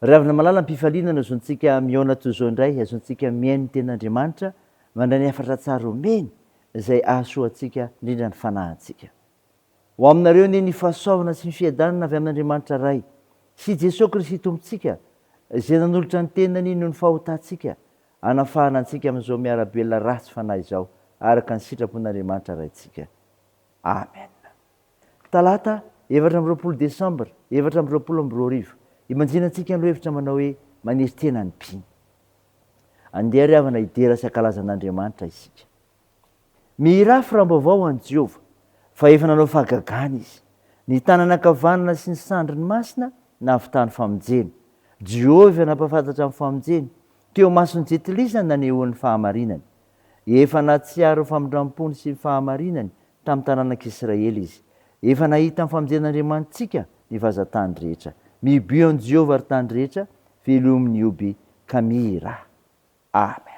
Ravina malala mpifalinana azontsika miona toy izao indray, azontsika miaino ny ten'Andriamanitra mandray ny hafatra tsara omeny izay ahasoantsika indrindra ny fanahintsika. Ho aminareo ny fahasoavana sy ny fiadanana avy amin'Andriamanitra ray sy Jesosy Kristy Tompontsika izay nanolotra ny tenany noho ny fahotantsika, hanafahana antsika amin'izao miarabelona ratsy fanahy izao araka ny sitrapon'Andriamanitra raintsika. Amen. Talata 24 Desambra 2022 imanjinantsika ny hevitra manao hoe maniry tena ny mpino. Andeha ry havana idera sy ankalazan'Andriamanitra isika. Mirafy raha-baovao an Jehova fa efa nanao fahagagana izy. Ny tanana ankavanana sy ny sandriny masina nahavitany famonjeny. Jehova nampahafantatra amin'ny famonjeny, teo masony jetilizany nanehoan'ny fahamarinany. Efa natsiaro ny famindram-pony sy ny fahamarinany tamin'ny tanànan'Israely izy. Efa nahita amin'ny famonjen'Andriamanitsika ny vazantany rehetra. Mibio an Jehova ary tany rehetra, velominy oby ka mira. Amen.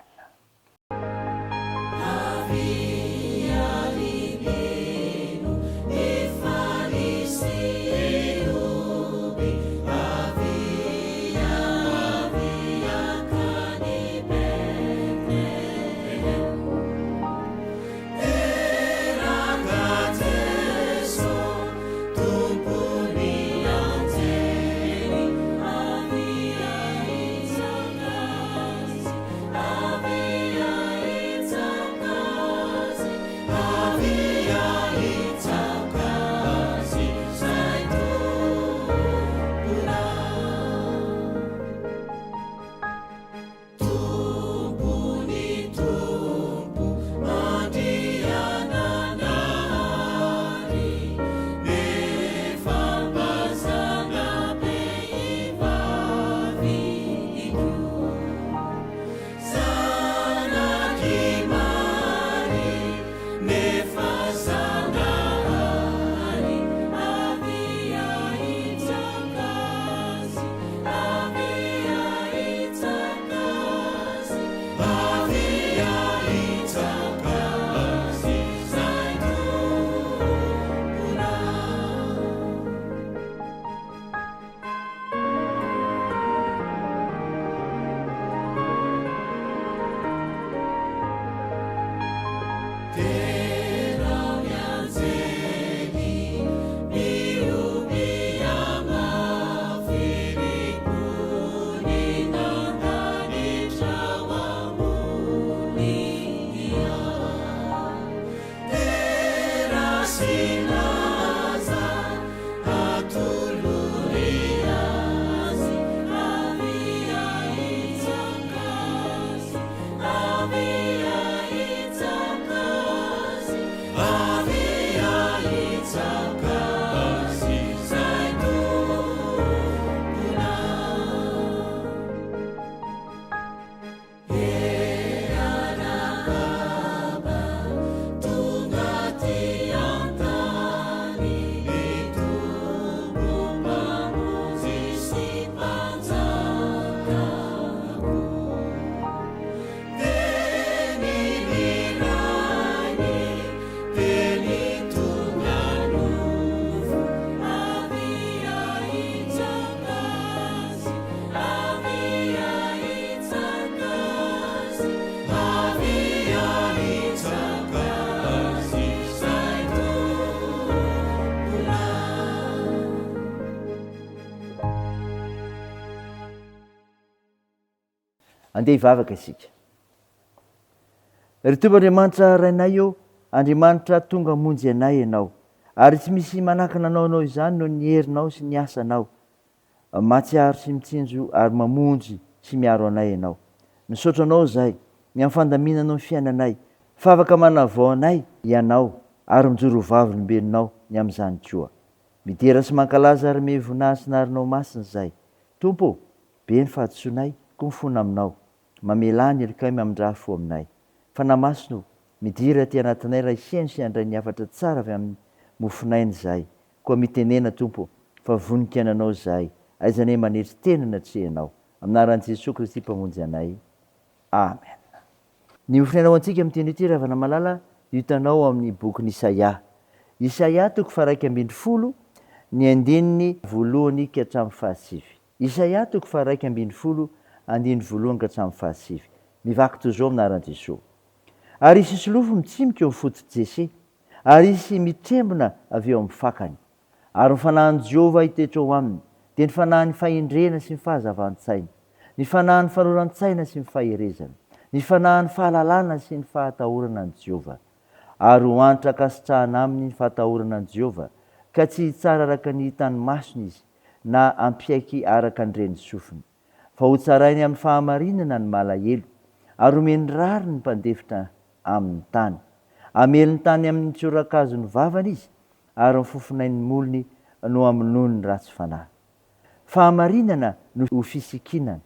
Andeha hivavaka isika. Ry Tompon'Andriamanitra rainay eo, Andriamanitra tonga monjy anay ianao, ary tsy misy manakana anao izany noho ny herinao sy ny asanao. Matsiaro sy mitsinjo ary mamonjy sy miaro anay ianao. Misaotra anao zahay, ny amin'ny fandaminanao ny fiainanay, fa afaka manavao anay ianao ary mijoro vavolombelinao ny amin'izany koa. Midera sy mankalaza ary me voninahitsy narinao masina zahay. Tompo, be ny fahadisoanay, koa mifona aminao. Mamelany elikay mamindraha fo aminay. Fa namasino midira ty anatinay raha isiany sy andray ny hafatra tsara avy amin'ny mofonainy zahay. Koa mitenena Tompo, fa voninkainanao zahay, aizanay manetry tenana hatrehanao. Aminaran'i Jesosy Kristy mpamonjy anay. Amen. Ny ofinainao antsika amin'ny teny ity ravana malala hitanao amin'ny bokin'i Isaia. Isaia 1:1, ny 1 voalohany ka hatramin'ny 9. Isaia 1:1-7 mivaky toy zao aminaran'i Jesosy. Ary isy solofo mitsimika eo foty Jese, ary isy mitrembona avy eo amin'ny fakany. Ary ny fanahin'i Jehovah hitoetra eo aminy, dia ny fanahin'ny fahendrena sy ny fahazavan-tsaina, ny fanahin'ny faroran-tsaina sy ny faherezana, ny fanahin'ny fahalalana sy ny fahatahorana an'i Jehovah. Ary ho antitra akasitrahana aminy ny fahatahorana an'i Jehovah, ka tsy hitsara araka ny hitany masony izy, na ampiaiky araka ny reny sofiny. Fa ho tsarainy amin'ny fahamarinana ny malahelo, ary omeny rary ny mpandefitra amin'ny tany. Amely ny tany amin'ny tsoran-kazony vavany izy, ary ny fofinain'ny molony no amonoany ny ratsy fanahy. Fahamarinana no ho fisikinana,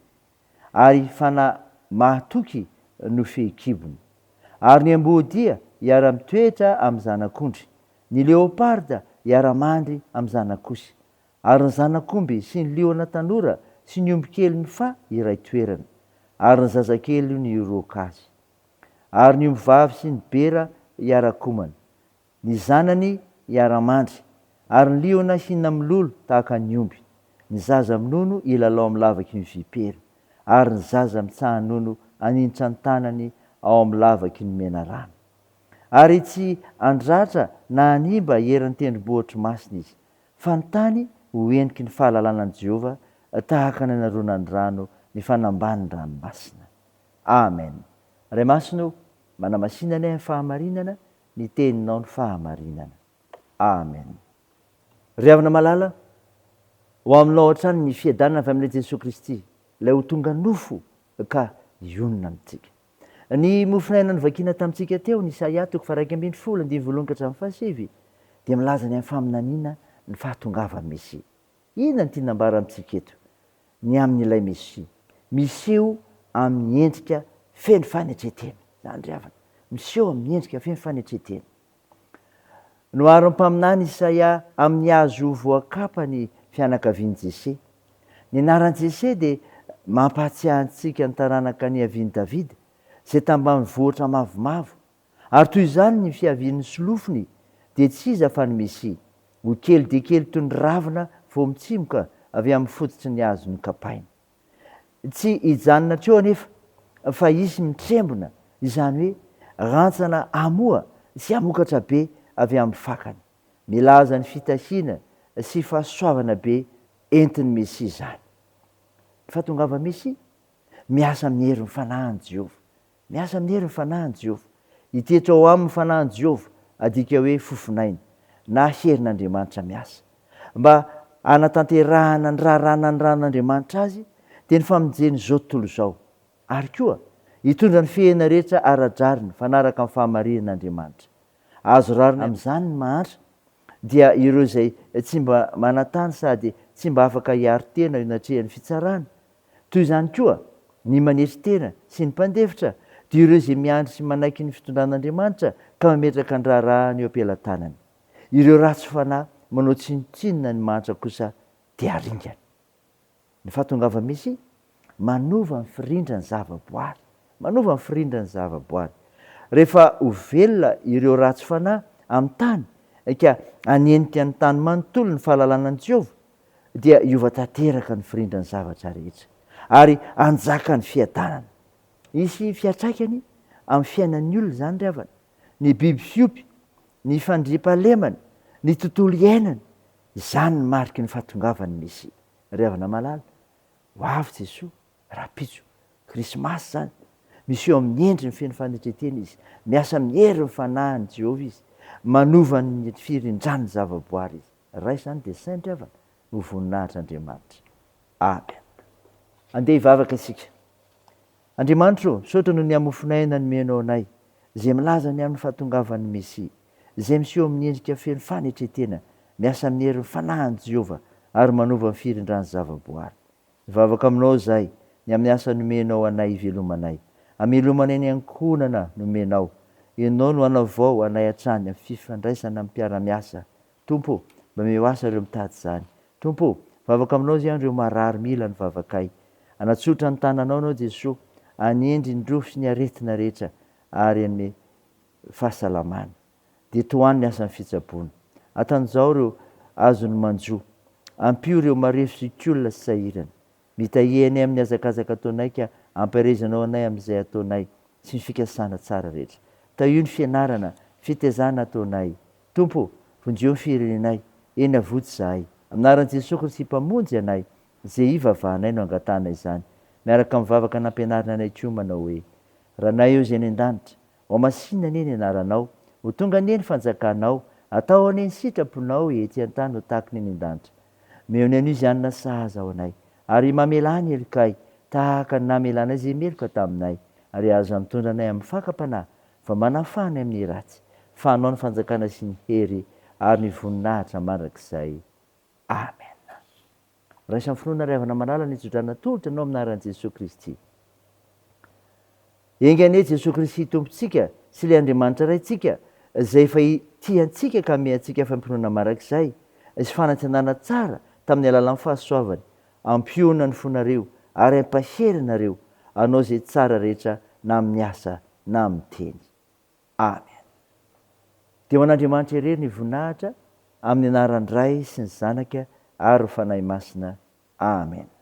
ary fanahy mahatoky no fehikibony. Ary ny amboadia hiara-mitoetra amin'ny zanak'ondry, ny leoparda hiara-mandry amin'ny zanak'osy, ary ny zanak'omby sy ny liona tanora sy ny omby kely ny fa iray toerana, ary ny zazakely ny iroaka azy. Ary ny omby vavy sy ny bera hiara-komana, ny zanany hiara-mandry, ary ny liona hinana milolo tahaka ny omby, ny zaza minono hilalao amin'ny lavaky ny vipera, ary ny zaza mitsahanono aninitra ny tanany ao amin'ny lavaky ny mena rano. Ary tsy andratra na animba heran'ny tendrombohitry masina izy, fa ny tany ho eniky ny fahalalanan'i Jehovah, tahaka ny anaronany rano ny fanamban'ny ranomasina. Amen. Ray masino, manamasinana ny fahamarinana, ny teninao ny fahamarinana. Amen. Ry havana malala, ho aminao hatrany ny fiadanana avy amin'ilay Jesosy Kristy, ilay ho tonga nofo ka ionona amintsika. Ny mofinaina novakiana tamintsika teo ny Isaia 1:1-7 dia milaza ny amin'ny faminaniana ny fahatongavan'ny Mesia. Inona ny tiana ambara amintsika eto? Ny amin'ilay Mesia, miseho amin'ny endrika feno fanetretena. Zany ry havana, miseho amin'ny endrika feno fanetretena. Noharo mpaminany Isaia amin'ny hazo voakapa ny fianakavian'i Jese. Ny anaran'i Jese dia mampahatsiahy antsika ny taranaka ny avian'i Davida, izay tambany vohitra mavomavo. Ary toy izany ny fiavian'ny solofony dia tsy iza fa ny Mesia, ho kely dia kely toy ny ravina vao mitsimoka avy amin'ny fototry ny hazo nokapaina. Tsy hijanona treo anefa, fa izy mitrembona, izany hoe rantsana amoa sy amokatra be avy amin'ny fakany. Milaza ny fitahiana sy fahasoavana be entin'ny Mesia zany. Fahatongava Mesia, miasa amin'ny herin'ny fanahin'i Jehovah. Miasa amin'ny herin'ny fanahin'i Jehovah. Hitetra ao amin'ny fanahin'i Jehovah, adika hoe fofinaina na herin'Andriamanitra miasa. Mba anatanterahana ny rarana ny ranon'Andriamanitra azy, dia ny famonjeny izao tontolo izao. Ary koa, hitondra ny fehina rehetra ara-drariny fanaraka amin'ny fahamarinan'Andriamanitra. Azo rarina amin'izany ny mahantra, dia ireo izay tsy mba manantany sady tsy mba afaka hiaro tena inatrehan'ny fitsarana. Toy izany koa ny manetry tena sy ny mpandefitra, dia ireo izay miandry sy manaiky ny fitondran'Andriamanitra ka mametraka ny raharaha eo am-pelantanany. Ireo ratsy fanahy manao tsinotsinona ny manitra kosa dia aringana. Ny fahatongava Mesia manova ny firindra ny zavaboary. Manova ny firindra ny zavaboary. Rehefa ho velona ireo ratsy fanahy amin'ny tany, ka hanenika ny tany manontolo ny fahalalànan'i Jehovah, dia hiova tanteraka ny firindra ny zavatra rehetra, ary hanjaka ny fiadanana. Isy fiantraikany amin'ny fiainan'ny olona zany ry havana, ny biby fiompy, ny fandriam-pahalemana, ny tontolo iainana, izany ny mariky ny fahatongavan'ny Mesia. Ry havana malala, ho avy Jesosy, rapitso, krismasy zany, misy eo amin'ny endriny feno fanetretena izy, miasa amin'ny herin'ny fanahiny Jehovah izy, manova ny firindrany zavaboary izy. Ray zany dia sainy ry havana, ho voninahitr'Andriamanitra. Amen. Andeha hivavaka isika. Andriamanitra, misaotra noho ny amofinaina nomenao anay, izay milaza ny amin'ny fahatongavan'ny Mesia, izay miseho amin'ny endrika feno fanetretena, miasa amin'ny herin'ny fanahiny Jehovah, ary manova ny firindrany zavaboary. Mivavaka aminao izahay, ny amin'ny asa nomenao anay hivelomanay. Hamelomanay ny ankonana nomenao. Ianao no hanavao anay hatrany amin'ny fifandraisana amin'ny mpiara-miasa. Tompo, mba meo asa ireo mitady izany. Tompo, mivavaka aminao izay ireo marary mila ny vavakay. Anatsotra ny tananao anao Jesosy, hanendry ny rofy sy ny aretina rehetra, ary anome fahasalamana. Dia toany ny asan'ny fitsaboana. Atan'izao ireo azony manjo, ampio ireo marefo sy olona sy sahirana. mitaheny amin'ny azakazaka ataonay ka ampiarezanao anay amin'izay ataonay sy ny fikasana tsara rehetra. Io ny fianarana fitezana ataonay. Tompo, vonjeo ny firenenay, eny avotsy zahay. Aminaran'i Jesosy Kristy mpamonjy anay, zay ivavahanay no angatana izany. Miaraka mivavaka nampianarina anay koa manao hoe: raha nay eo zay ny an-danitra, ao masinina anie ny anaranao, ho tonga anie ny fanjakanao, atao anie ny sitraponao ety an-tany ho tahaka ny eny an-danitra. Meo ny anio izy anona sahaza ao anay, ary mamelany elokay tahaka ny namelana izay meloka taminay, ary azo mitondra anay amin'ny fakapanahy fa manafany amin'ny ratsy. Fanao ny fanjakana sy ny hery ary ny voninahitra mandrakizay. Amen. Raisa amin'ny finoana ray havana manala ny itsodrana tolotra anao aminaran'i Jesosy Kristy. Engane Jesosy Kristy tompontsika sy ilay Andriamanitra raintsika izay efa tiantsika ka ame-antsika fampinoana marak'izay sy fanantenana tsara tamin'ny alalan'ny fahasoavany, ampionana ny fonareo ary ampaherinareo anao izay tsara rehetra na amin'ny asa na amin'ny teny. Amen. Dia ho an'Andriamanitra irery ny voninahitra amin'ny anaran'ny Ray sy ny Zanaka ary ny fanahy masina. Amen.